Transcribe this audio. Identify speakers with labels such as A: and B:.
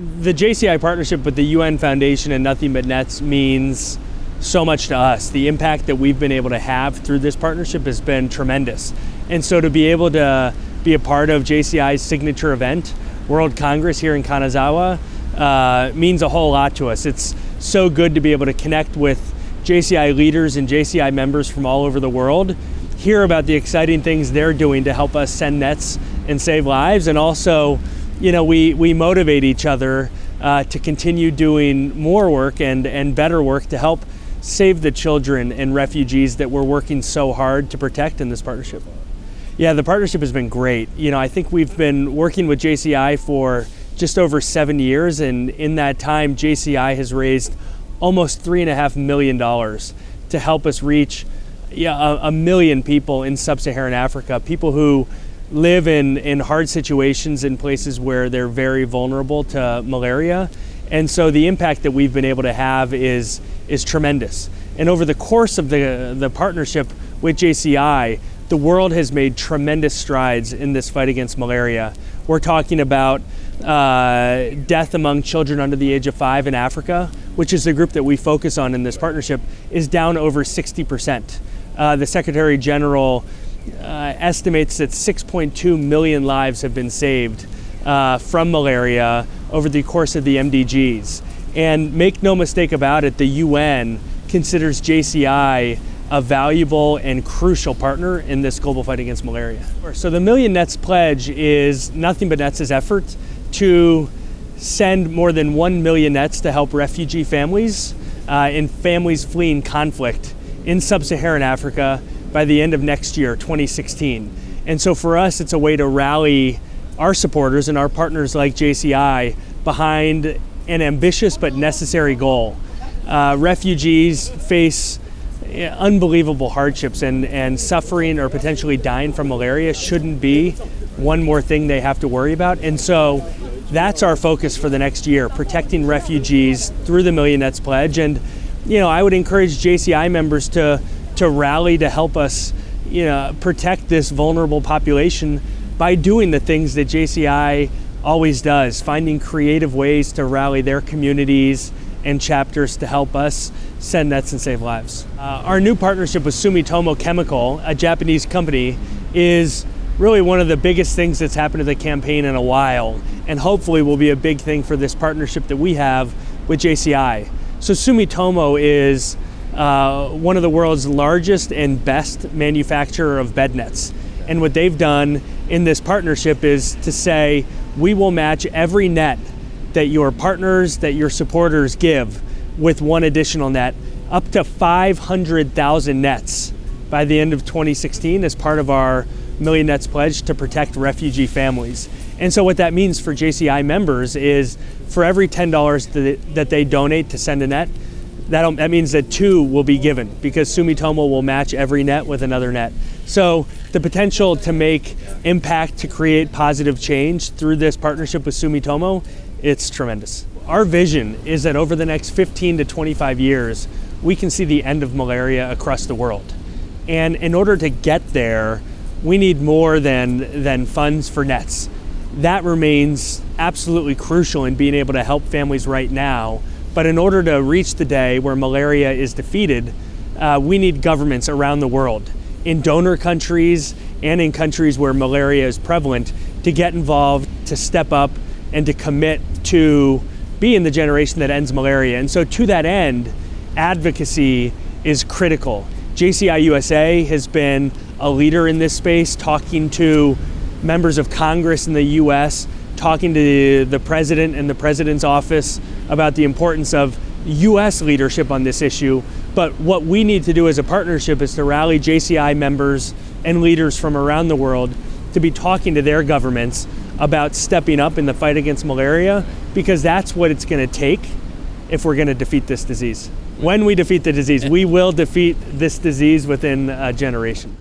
A: the JCI partnership with the UN Foundation and Nothing But Nets means so much to us. The impact that we've been able to have through this partnership has been tremendous. And so to be able to be a part of JCI's signature event, World Congress here in Kanazawa, means a whole lot to us. It's so good to be able to connect with JCI leaders and JCI members from all over the world, hear about the exciting things they're doing to help us send nets and save lives, and also, we motivate each other to continue doing more work and better work to help save the children and refugees that we're working so hard to protect in this partnership. Yeah, the partnership has been great. I think we've been working with JCI for just over 7 years, and in that time, JCI has raised almost $3.5 million to help us reach 1 million people in sub-Saharan Africa, people who live in hard situations in places where they're very vulnerable to malaria. And so the impact that we've been able to have is tremendous. And over the course of the partnership with JCI, the world has made tremendous strides in this fight against malaria. We're talking about death among children under the age of 5 in Africa, which is the group that we focus on in this partnership, is down over 60%. The Secretary General estimates that 6.2 million lives have been saved from malaria over the course of the MDGs. And make no mistake about it, the UN considers JCI a valuable and crucial partner in this global fight against malaria. So the Million Nets Pledge is Nothing But Nets' effort to send more than 1 million nets to help refugee families and families fleeing conflict in sub-Saharan Africa by the end of next year, 2016. And so for us, it's a way to rally our supporters and our partners like JCI behind an ambitious but necessary goal. Refugees face unbelievable hardships, and suffering or potentially dying from malaria shouldn't be one more thing they have to worry about. And so that's our focus for the next year, protecting refugees through the Million Nets Pledge. And I would encourage JCI members to rally to help us protect this vulnerable population by doing the things that JCI always does, finding creative ways to rally their communities and chapters to help us send nets and save lives. Our new partnership with Sumitomo Chemical, a Japanese company, is really one of the biggest things that's happened to the campaign in a while, and hopefully will be a big thing for this partnership that we have with JCI. So Sumitomo is one of the world's largest and best manufacturer of bed nets. And what they've done in this partnership is to say, we will match every net that your partners, that your supporters give with one additional net, up to 500,000 nets by the end of 2016 as part of our Million Nets Pledge to protect refugee families. And so what that means for JCI members is for every $10 that they donate to send a net, that means that 2 will be given, because Sumitomo will match every net with another net. So the potential to make impact, to create positive change through this partnership with Sumitomo, it's tremendous. Our vision is that over the next 15 to 25 years, we can see the end of malaria across the world. And in order to get there, we need more than funds for nets. That remains absolutely crucial in being able to help families right now. But in order to reach the day where malaria is defeated, we need governments around the world, in donor countries and in countries where malaria is prevalent, to get involved, to step up, and to commit to being the generation that ends malaria. And so to that end, advocacy is critical. JCI USA has been a leader in this space, talking to members of Congress in the US, talking to the president and the president's office about the importance of US leadership on this issue. But what we need to do as a partnership is to rally JCI members and leaders from around the world to be talking to their governments about stepping up in the fight against malaria, because that's what it's going to take if we're going to defeat this disease. When we defeat the disease, we will defeat this disease within a generation.